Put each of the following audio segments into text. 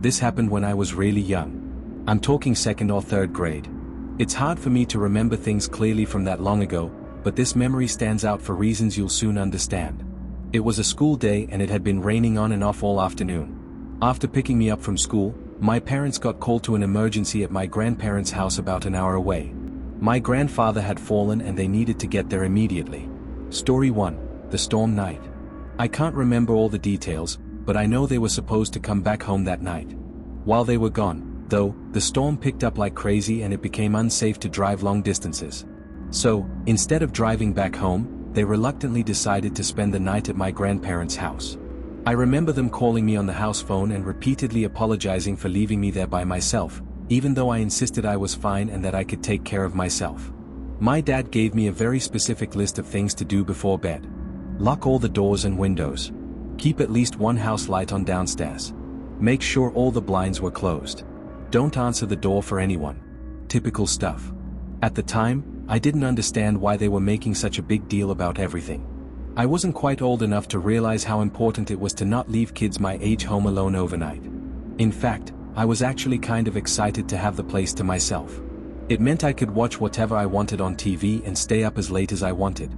This happened when I was really young. I'm talking second or third grade. It's hard for me to remember things clearly from that long ago, but this memory stands out for reasons you'll soon understand. It was a school day and it had been raining on and off all afternoon. After picking me up from school, my parents got called to an emergency at my grandparents' house about an hour away. My grandfather had fallen and they needed to get there immediately. Story 1. The storm night. I can't remember all the details, but I know they were supposed to come back home that night. While they were gone, though, the storm picked up like crazy and it became unsafe to drive long distances. So, instead of driving back home, they reluctantly decided to spend the night at my grandparents' house. I remember them calling me on the house phone and repeatedly apologizing for leaving me there by myself, even though I insisted I was fine and that I could take care of myself. My dad gave me a very specific list of things to do before bed. Lock all the doors and windows. Keep at least one house light on downstairs. Make sure all the blinds were closed. Don't answer the door for anyone. Typical stuff. At the time, I didn't understand why they were making such a big deal about everything. I wasn't quite old enough to realize how important it was to not leave kids my age home alone overnight. In fact, I was actually kind of excited to have the place to myself. It meant I could watch whatever I wanted on TV and stay up as late as I wanted.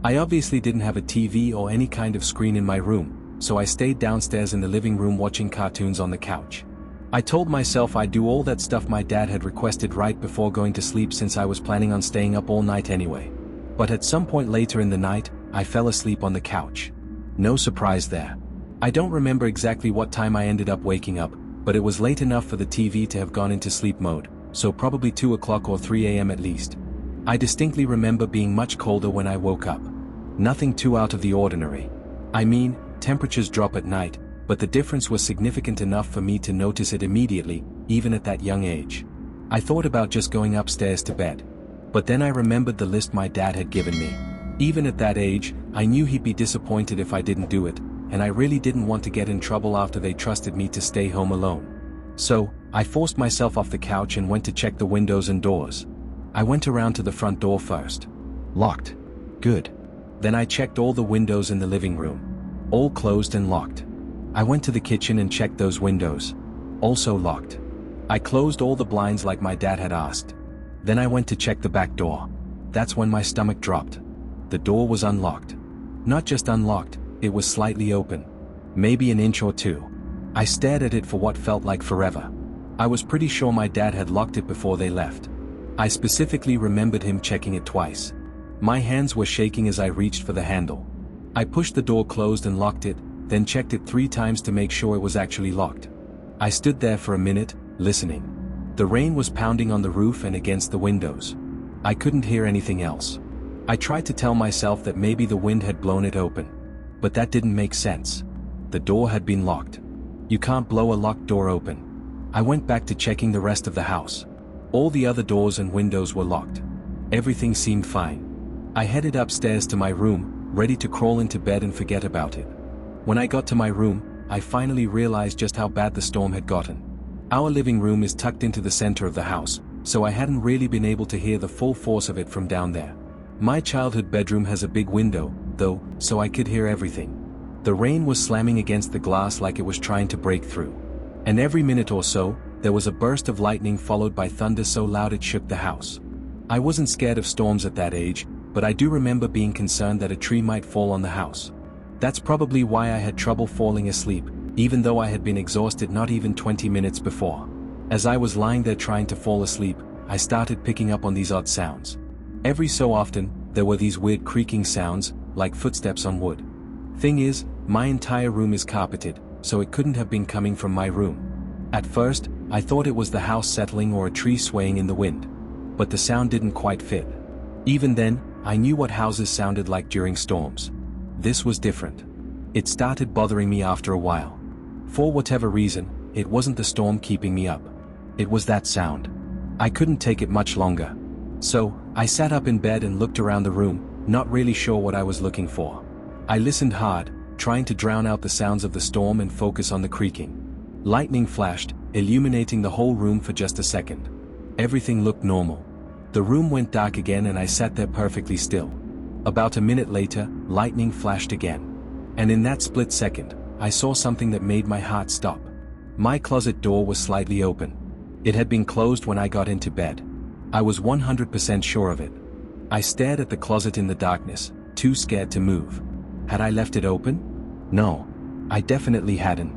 I obviously didn't have a TV or any kind of screen in my room, so I stayed downstairs in the living room watching cartoons on the couch. I told myself I'd do all that stuff my dad had requested right before going to sleep since I was planning on staying up all night anyway. But at some point later in the night, I fell asleep on the couch. No surprise there. I don't remember exactly what time I ended up waking up, but it was late enough for the TV to have gone into sleep mode, so probably 2 o'clock or 3 a.m. at least. I distinctly remember being much colder when I woke up. Nothing too out of the ordinary. I mean, temperatures drop at night, but the difference was significant enough for me to notice it immediately, even at that young age. I thought about just going upstairs to bed. But then I remembered the list my dad had given me. Even at that age, I knew he'd be disappointed if I didn't do it, and I really didn't want to get in trouble after they trusted me to stay home alone. So, I forced myself off the couch and went to check the windows and doors. I went around to the front door first. Locked. Good. Then I checked all the windows in the living room. All closed and locked. I went to the kitchen and checked those windows. Also locked. I closed all the blinds like my dad had asked. Then I went to check the back door. That's when my stomach dropped. The door was unlocked. Not just unlocked, it was slightly open. Maybe an inch or two. I stared at it for what felt like forever. I was pretty sure my dad had locked it before they left. I specifically remembered him checking it twice. My hands were shaking as I reached for the handle. I pushed the door closed and locked it, then checked it 3 times to make sure it was actually locked. I stood there for a minute, listening. The rain was pounding on the roof and against the windows. I couldn't hear anything else. I tried to tell myself that maybe the wind had blown it open. But that didn't make sense. The door had been locked. You can't blow a locked door open. I went back to checking the rest of the house. All the other doors and windows were locked. Everything seemed fine. I headed upstairs to my room, ready to crawl into bed and forget about it. When I got to my room, I finally realized just how bad the storm had gotten. Our living room is tucked into the center of the house, so I hadn't really been able to hear the full force of it from down there. My childhood bedroom has a big window, though, so I could hear everything. The rain was slamming against the glass like it was trying to break through. And every minute or so, there was a burst of lightning followed by thunder so loud it shook the house. I wasn't scared of storms at that age, but I do remember being concerned that a tree might fall on the house. That's probably why I had trouble falling asleep, even though I had been exhausted not even 20 minutes before. As I was lying there trying to fall asleep, I started picking up on these odd sounds. Every so often, there were these weird creaking sounds, like footsteps on wood. Thing is, my entire room is carpeted, so it couldn't have been coming from my room. At first, I thought it was the house settling or a tree swaying in the wind. But the sound didn't quite fit. Even then, I knew what houses sounded like during storms. This was different. It started bothering me after a while. For whatever reason, it wasn't the storm keeping me up. It was that sound. I couldn't take it much longer. So, I sat up in bed and looked around the room, not really sure what I was looking for. I listened hard, trying to drown out the sounds of the storm and focus on the creaking. Lightning flashed, illuminating the whole room for just a second. Everything looked normal. The room went dark again and I sat there perfectly still. About a minute later, lightning flashed again. And in that split second, I saw something that made my heart stop. My closet door was slightly open. It had been closed when I got into bed. I was 100% sure of it. I stared at the closet in the darkness, too scared to move. Had I left it open? No. I definitely hadn't.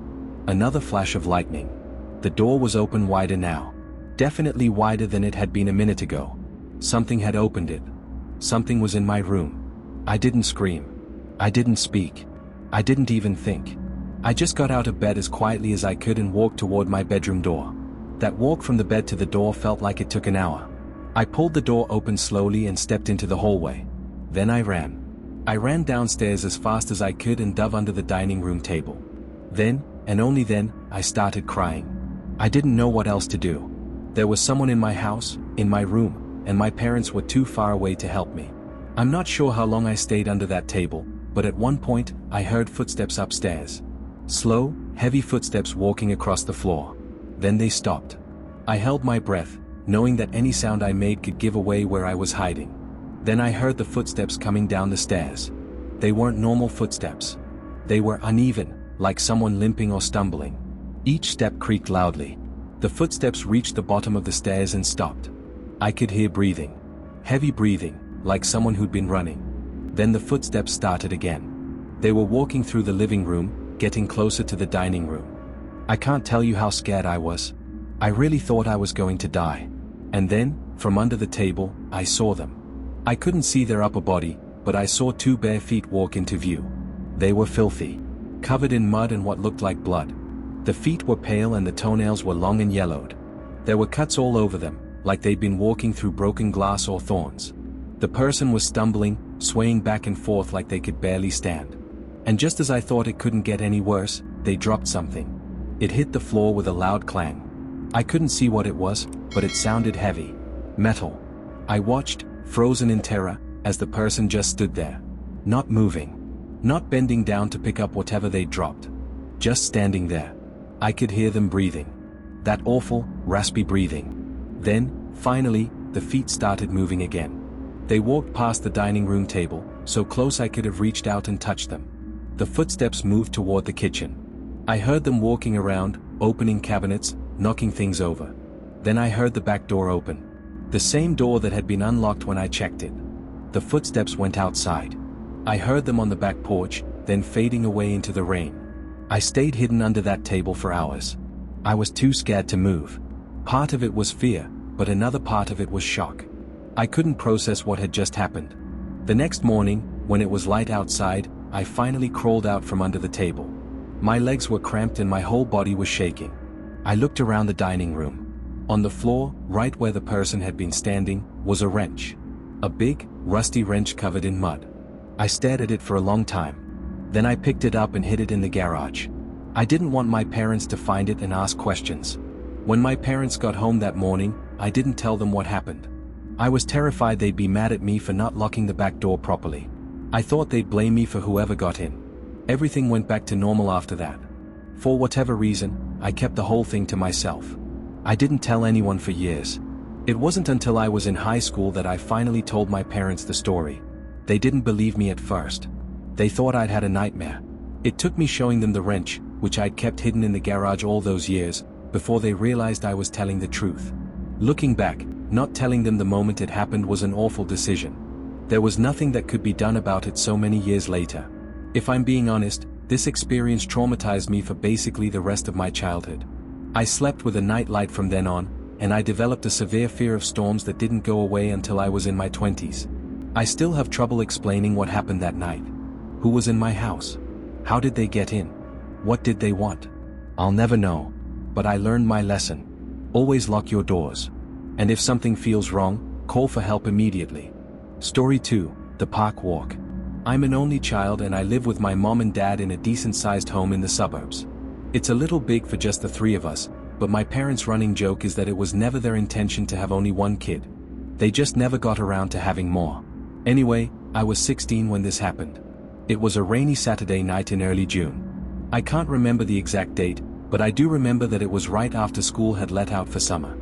Another flash of lightning. The door was open wider now. Definitely wider than it had been a minute ago. Something had opened it. Something was in my room. I didn't scream. I didn't speak. I didn't even think. I just got out of bed as quietly as I could and walked toward my bedroom door. That walk from the bed to the door felt like it took an hour. I pulled the door open slowly and stepped into the hallway. Then I ran. I ran downstairs as fast as I could and dove under the dining room table. Then, and only then, I started crying. I didn't know what else to do. There was someone in my house, in my room, and my parents were too far away to help me. I'm not sure how long I stayed under that table, but at one point, I heard footsteps upstairs. Slow, heavy footsteps walking across the floor. Then they stopped. I held my breath, knowing that any sound I made could give away where I was hiding. Then I heard the footsteps coming down the stairs. They weren't normal footsteps. They were uneven, like someone limping or stumbling. Each step creaked loudly. The footsteps reached the bottom of the stairs and stopped. I could hear breathing. Heavy breathing, like someone who'd been running. Then the footsteps started again. They were walking through the living room, getting closer to the dining room. I can't tell you how scared I was. I really thought I was going to die. And then, from under the table, I saw them. I couldn't see their upper body, but I saw 2 bare feet walk into view. They were filthy, covered in mud and what looked like blood. The feet were pale and the toenails were long and yellowed. There were cuts all over them, like they'd been walking through broken glass or thorns. The person was stumbling, swaying back and forth like they could barely stand. And just as I thought it couldn't get any worse, they dropped something. It hit the floor with a loud clang. I couldn't see what it was, but it sounded heavy. Metal. I watched, frozen in terror, as the person just stood there. Not moving. Not bending down to pick up whatever they dropped. Just standing there. I could hear them breathing. That awful, raspy breathing. Then, finally, the feet started moving again. They walked past the dining room table, so close I could have reached out and touched them. The footsteps moved toward the kitchen. I heard them walking around, opening cabinets, knocking things over. Then I heard the back door open. The same door that had been unlocked when I checked it. The footsteps went outside. I heard them on the back porch, then fading away into the rain. I stayed hidden under that table for hours. I was too scared to move. Part of it was fear, but another part of it was shock. I couldn't process what had just happened. The next morning, when it was light outside, I finally crawled out from under the table. My legs were cramped and my whole body was shaking. I looked around the dining room. On the floor, right where the person had been standing, was a wrench. A big, rusty wrench covered in mud. I stared at it for a long time. Then I picked it up and hid it in the garage. I didn't want my parents to find it and ask questions. When my parents got home that morning, I didn't tell them what happened. I was terrified they'd be mad at me for not locking the back door properly. I thought they'd blame me for whoever got in. Everything went back to normal after that. For whatever reason, I kept the whole thing to myself. I didn't tell anyone for years. It wasn't until I was in high school that I finally told my parents the story. They didn't believe me at first. They thought I'd had a nightmare. It took me showing them the wrench, which I'd kept hidden in the garage all those years, before they realized I was telling the truth. Looking back, not telling them the moment it happened was an awful decision. There was nothing that could be done about it so many years later. If I'm being honest, this experience traumatized me for basically the rest of my childhood. I slept with a nightlight from then on, and I developed a severe fear of storms that didn't go away until I was in my 20s. I still have trouble explaining what happened that night. Who was in my house? How did they get in? What did they want? I'll never know. But I learned my lesson. Always lock your doors. And if something feels wrong, call for help immediately. Story 2, The Park Walk. I'm an only child and I live with my mom and dad in a decent-sized home in the suburbs. It's a little big for just the 3 of us, but my parents' running joke is that it was never their intention to have only 1 kid. They just never got around to having more. Anyway, I was 16 when this happened. It was a rainy Saturday night in early June. I can't remember the exact date, but I do remember that it was right after school had let out for summer.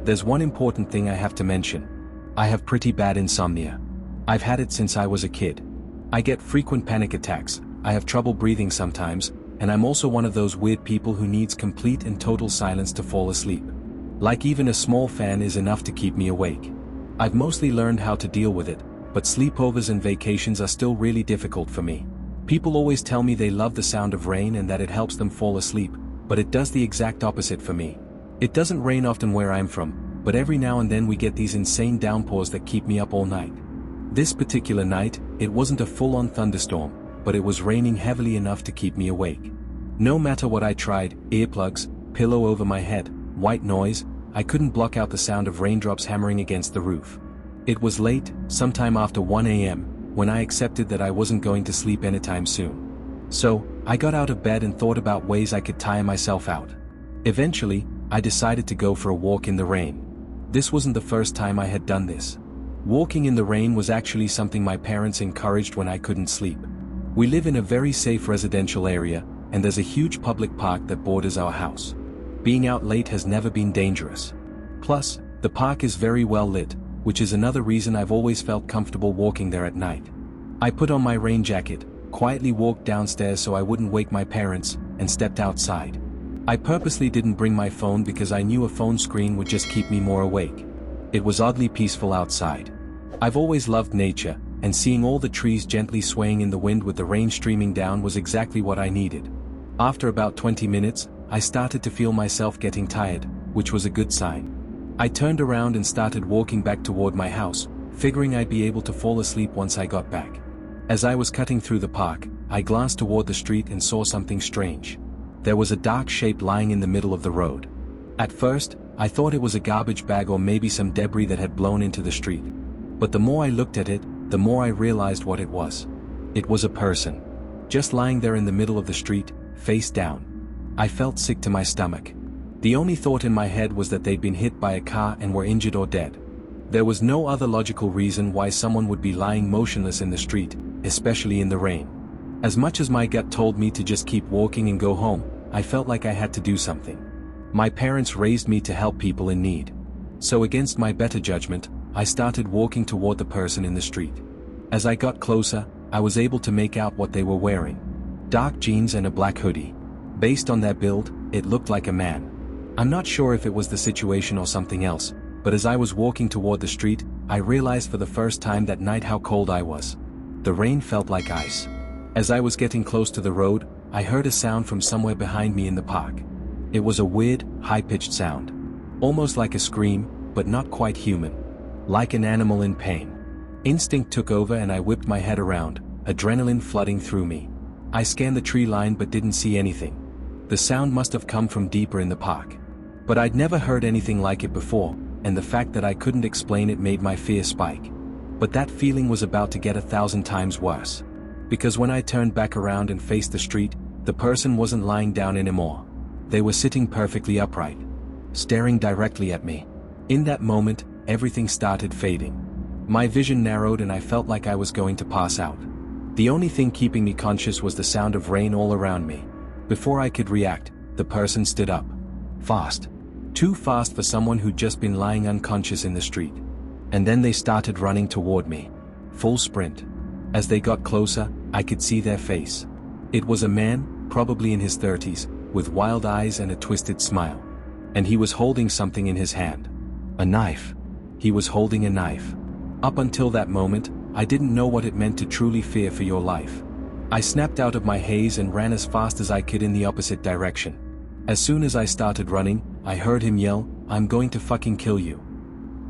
There's one important thing I have to mention. I have pretty bad insomnia. I've had it since I was a kid. I get frequent panic attacks, I have trouble breathing sometimes, and I'm also one of those weird people who needs complete and total silence to fall asleep. Like even a small fan is enough to keep me awake. I've mostly learned how to deal with it, but sleepovers and vacations are still really difficult for me. People always tell me they love the sound of rain and that it helps them fall asleep, but it does the exact opposite for me. It doesn't rain often where I'm from, but every now and then we get these insane downpours that keep me up all night. This particular night, it wasn't a full-on thunderstorm, but it was raining heavily enough to keep me awake. No matter what I tried, earplugs, pillow over my head, white noise, I couldn't block out the sound of raindrops hammering against the roof. It was late, sometime after 1 a.m., when I accepted that I wasn't going to sleep anytime soon. So, I got out of bed and thought about ways I could tire myself out. Eventually, I decided to go for a walk in the rain. This wasn't the first time I had done this. Walking in the rain was actually something my parents encouraged when I couldn't sleep. We live in a very safe residential area, and there's a huge public park that borders our house. Being out late has never been dangerous. Plus, the park is very well lit, which is another reason I've always felt comfortable walking there at night. I put on my rain jacket, quietly walked downstairs so I wouldn't wake my parents, and stepped outside. I purposely didn't bring my phone because I knew a phone screen would just keep me more awake. It was oddly peaceful outside. I've always loved nature, and seeing all the trees gently swaying in the wind with the rain streaming down was exactly what I needed. After about 20 minutes, I started to feel myself getting tired, which was a good sign. I turned around and started walking back toward my house, figuring I'd be able to fall asleep once I got back. As I was cutting through the park, I glanced toward the street and saw something strange. There was a dark shape lying in the middle of the road. At first, I thought it was a garbage bag or maybe some debris that had blown into the street. But the more I looked at it, the more I realized what it was. It was a person. Just lying there in the middle of the street, face down. I felt sick to my stomach. The only thought in my head was that they'd been hit by a car and were injured or dead. There was no other logical reason why someone would be lying motionless in the street, especially in the rain. As much as my gut told me to just keep walking and go home, I felt like I had to do something. My parents raised me to help people in need. So against my better judgment, I started walking toward the person in the street. As I got closer, I was able to make out what they were wearing. Dark jeans and a black hoodie. Based on their build, it looked like a man. I'm not sure if it was the situation or something else, but as I was walking toward the street, I realized for the first time that night how cold I was. The rain felt like ice. As I was getting close to the road, I heard a sound from somewhere behind me in the park. It was a weird, high-pitched sound. Almost like a scream, but not quite human. Like an animal in pain. Instinct took over and I whipped my head around, adrenaline flooding through me. I scanned the tree line but didn't see anything. The sound must have come from deeper in the park. But I'd never heard anything like it before, and the fact that I couldn't explain it made my fear spike. But that feeling was about to get 1,000 times worse. Because when I turned back around and faced the street, the person wasn't lying down anymore. They were sitting perfectly upright, staring directly at me. In that moment, everything started fading. My vision narrowed and I felt like I was going to pass out. The only thing keeping me conscious was the sound of rain all around me. Before I could react, the person stood up. Fast. Too fast for someone who'd just been lying unconscious in the street. And then they started running toward me. Full sprint. As they got closer, I could see their face. It was a man, probably in his 30s, with wild eyes and a twisted smile. And he was holding something in his hand. A knife. He was holding a knife. Up until that moment, I didn't know what it meant to truly fear for your life. I snapped out of my haze and ran as fast as I could in the opposite direction. As soon as I started running, I heard him yell, "I'm going to fucking kill you."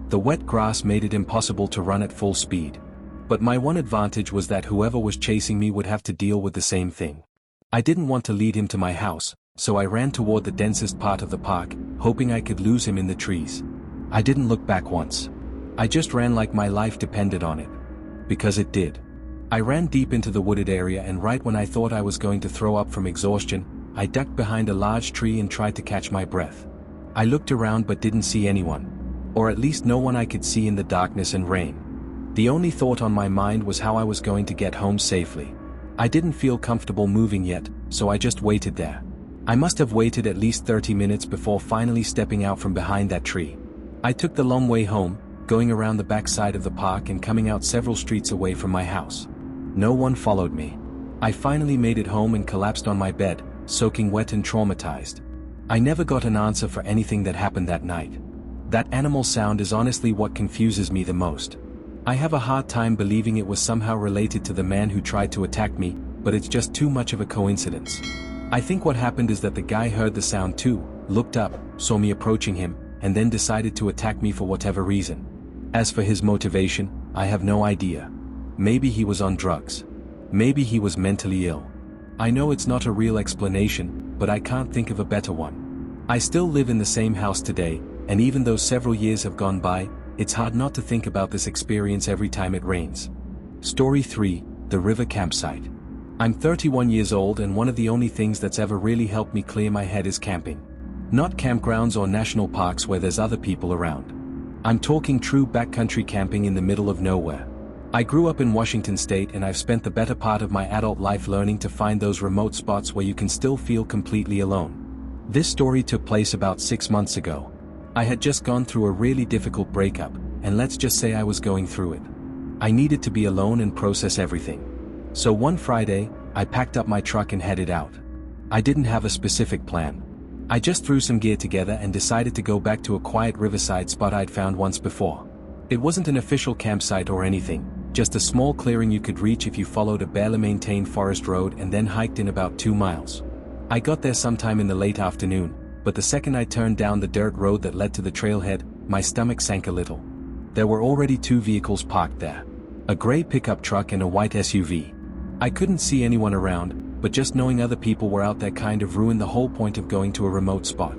The wet grass made it impossible to run at full speed. But my one advantage was that whoever was chasing me would have to deal with the same thing. I didn't want to lead him to my house, so I ran toward the densest part of the park, hoping I could lose him in the trees. I didn't look back once. I just ran like my life depended on it. Because it did. I ran deep into the wooded area and right when I thought I was going to throw up from exhaustion, I ducked behind a large tree and tried to catch my breath. I looked around but didn't see anyone. Or at least no one I could see in the darkness and rain. The only thought on my mind was how I was going to get home safely. I didn't feel comfortable moving yet, so I just waited there. I must have waited at least 30 minutes before finally stepping out from behind that tree. I took the long way home, going around the back side of the park and coming out several streets away from my house. No one followed me. I finally made it home and collapsed on my bed, soaking wet and traumatized. I never got an answer for anything that happened that night. That animal sound is honestly what confuses me the most. I have a hard time believing it was somehow related to the man who tried to attack me, but it's just too much of a coincidence. I think what happened is that the guy heard the sound too, looked up, saw me approaching him, and then decided to attack me for whatever reason. As for his motivation, I have no idea. Maybe he was on drugs. Maybe he was mentally ill. I know it's not a real explanation, but I can't think of a better one. I still live in the same house today, and even though several years have gone by, it's hard not to think about this experience every time it rains. Story 3, The River Campsite. I'm 31 years old, and one of the only things that's ever really helped me clear my head is camping. Not campgrounds or national parks where there's other people around. I'm talking true backcountry camping in the middle of nowhere. I grew up in Washington State, and I've spent the better part of my adult life learning to find those remote spots where you can still feel completely alone. This story took place about 6 months ago. I had just gone through a really difficult breakup, and let's just say I was going through it. I needed to be alone and process everything. So one Friday, I packed up my truck and headed out. I didn't have a specific plan. I just threw some gear together and decided to go back to a quiet riverside spot I'd found once before. It wasn't an official campsite or anything, just a small clearing you could reach if you followed a barely maintained forest road and then hiked in about 2 miles. I got there sometime in the late afternoon, but the second I turned down the dirt road that led to the trailhead, my stomach sank a little. There were already 2 vehicles parked there. A gray pickup truck and a white SUV. I couldn't see anyone around, but just knowing other people were out there kind of ruined the whole point of going to a remote spot.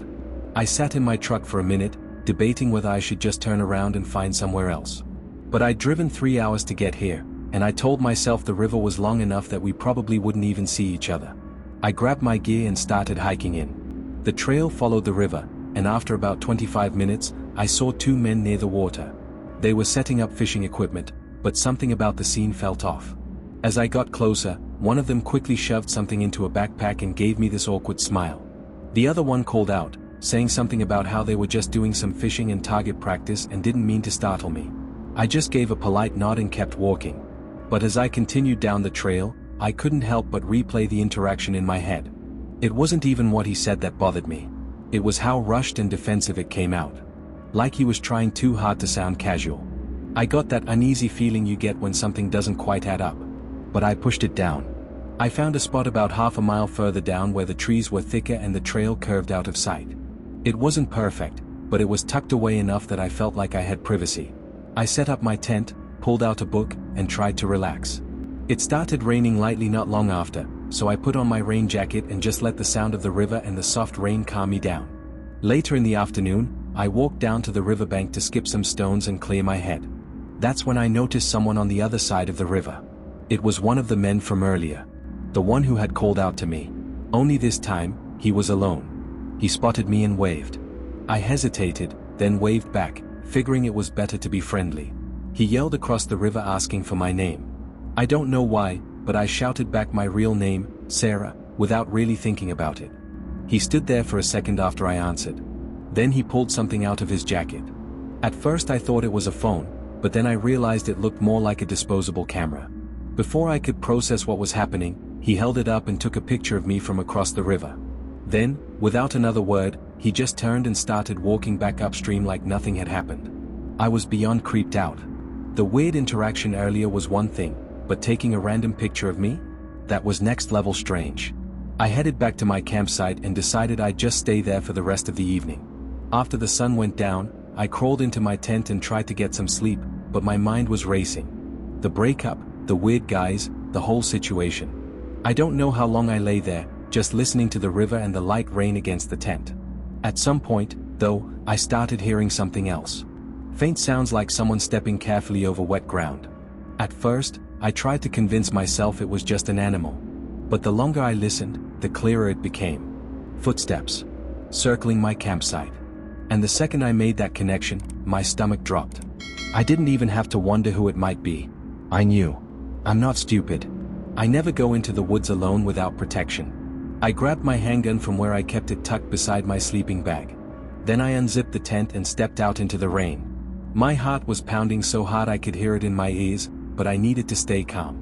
I sat in my truck for a minute, debating whether I should just turn around and find somewhere else. But I'd driven 3 hours to get here, and I told myself the river was long enough that we probably wouldn't even see each other. I grabbed my gear and started hiking in. The trail followed the river, and after about 25 minutes, I saw 2 men near the water. They were setting up fishing equipment, but something about the scene felt off. As I got closer, one of them quickly shoved something into a backpack and gave me this awkward smile. The other one called out, saying something about how they were just doing some fishing and target practice and didn't mean to startle me. I just gave a polite nod and kept walking. But as I continued down the trail, I couldn't help but replay the interaction in my head. It wasn't even what he said that bothered me. It was how rushed and defensive it came out. Like he was trying too hard to sound casual. I got that uneasy feeling you get when something doesn't quite add up. But I pushed it down. I found a spot about half a mile further down where the trees were thicker and the trail curved out of sight. It wasn't perfect, but it was tucked away enough that I felt like I had privacy. I set up my tent, pulled out a book, and tried to relax. It started raining lightly not long after, so I put on my rain jacket and just let the sound of the river and the soft rain calm me down. Later in the afternoon, I walked down to the riverbank to skip some stones and clear my head. That's when I noticed someone on the other side of the river. It was one of the men from earlier. The one who had called out to me. Only this time, he was alone. He spotted me and waved. I hesitated, then waved back, figuring it was better to be friendly. He yelled across the river asking for my name. I don't know why, but I shouted back my real name, Sarah, without really thinking about it. He stood there for a second after I answered. Then he pulled something out of his jacket. At first I thought it was a phone, but then I realized it looked more like a disposable camera. Before I could process what was happening, he held it up and took a picture of me from across the river. Then, without another word, he just turned and started walking back upstream like nothing had happened. I was beyond creeped out. The weird interaction earlier was one thing, but taking a random picture of me? That was next level strange. I headed back to my campsite and decided I'd just stay there for the rest of the evening. After the sun went down, I crawled into my tent and tried to get some sleep, but my mind was racing. The breakup, the weird guys, the whole situation. I don't know how long I lay there, just listening to the river and the light rain against the tent. At some point, though, I started hearing something else. Faint sounds like someone stepping carefully over wet ground. At first, I tried to convince myself it was just an animal. But the longer I listened, the clearer it became. Footsteps. Circling my campsite. And the second I made that connection, my stomach dropped. I didn't even have to wonder who it might be. I knew. I'm not stupid. I never go into the woods alone without protection. I grabbed my handgun from where I kept it tucked beside my sleeping bag. Then I unzipped the tent and stepped out into the rain. My heart was pounding so hard I could hear it in my ears, but I needed to stay calm.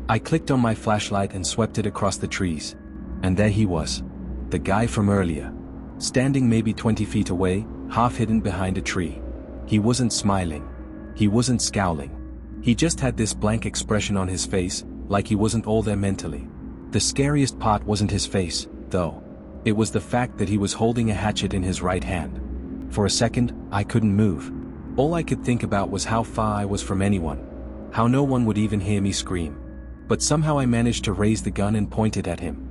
I clicked on my flashlight and swept it across the trees. And there he was. The guy from earlier. Standing maybe 20 feet away, half hidden behind a tree. He wasn't smiling. He wasn't scowling. He just had this blank expression on his face, like he wasn't all there mentally. The scariest part wasn't his face, though. It was the fact that he was holding a hatchet in his right hand. For a second, I couldn't move. All I could think about was how far I was from anyone. How no one would even hear me scream. But somehow I managed to raise the gun and point it at him.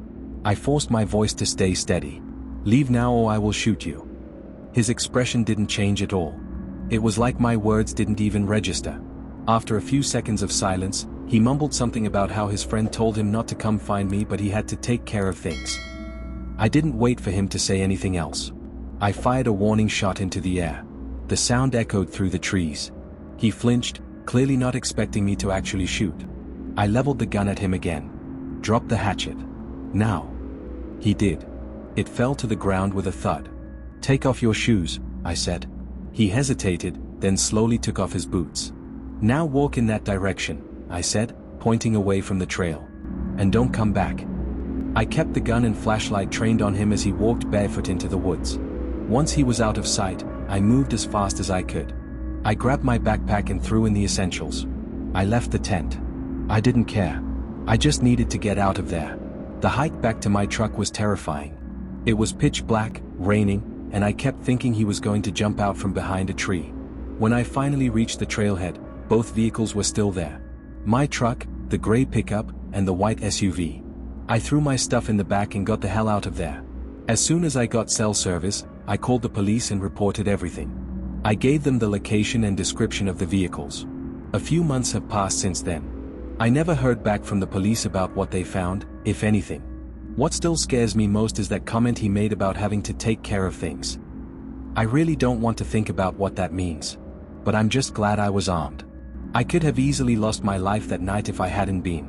I forced my voice to stay steady. "Leave now or I will shoot you." His expression didn't change at all. It was like my words didn't even register. After a few seconds of silence, he mumbled something about how his friend told him not to come find me but he had to take care of things. I didn't wait for him to say anything else. I fired a warning shot into the air. The sound echoed through the trees. He flinched, clearly not expecting me to actually shoot. I leveled the gun at him again. "Drop the hatchet. Now." He did. It fell to the ground with a thud. "Take off your shoes," I said. He hesitated, then slowly took off his boots. "Now walk in that direction," I said, pointing away from the trail. "And don't come back." I kept the gun and flashlight trained on him as he walked barefoot into the woods. Once he was out of sight, I moved as fast as I could. I grabbed my backpack and threw in the essentials. I left the tent. I didn't care. I just needed to get out of there. The hike back to my truck was terrifying. It was pitch black, raining, and I kept thinking he was going to jump out from behind a tree. When I finally reached the trailhead, both vehicles were still there. My truck, the gray pickup, and the white SUV. I threw my stuff in the back and got the hell out of there. As soon as I got cell service, I called the police and reported everything. I gave them the location and description of the vehicles. A few months have passed since then. I never heard back from the police about what they found, if anything. What still scares me most is that comment he made about having to take care of things. I really don't want to think about what that means. But I'm just glad I was armed. I could have easily lost my life that night if I hadn't been.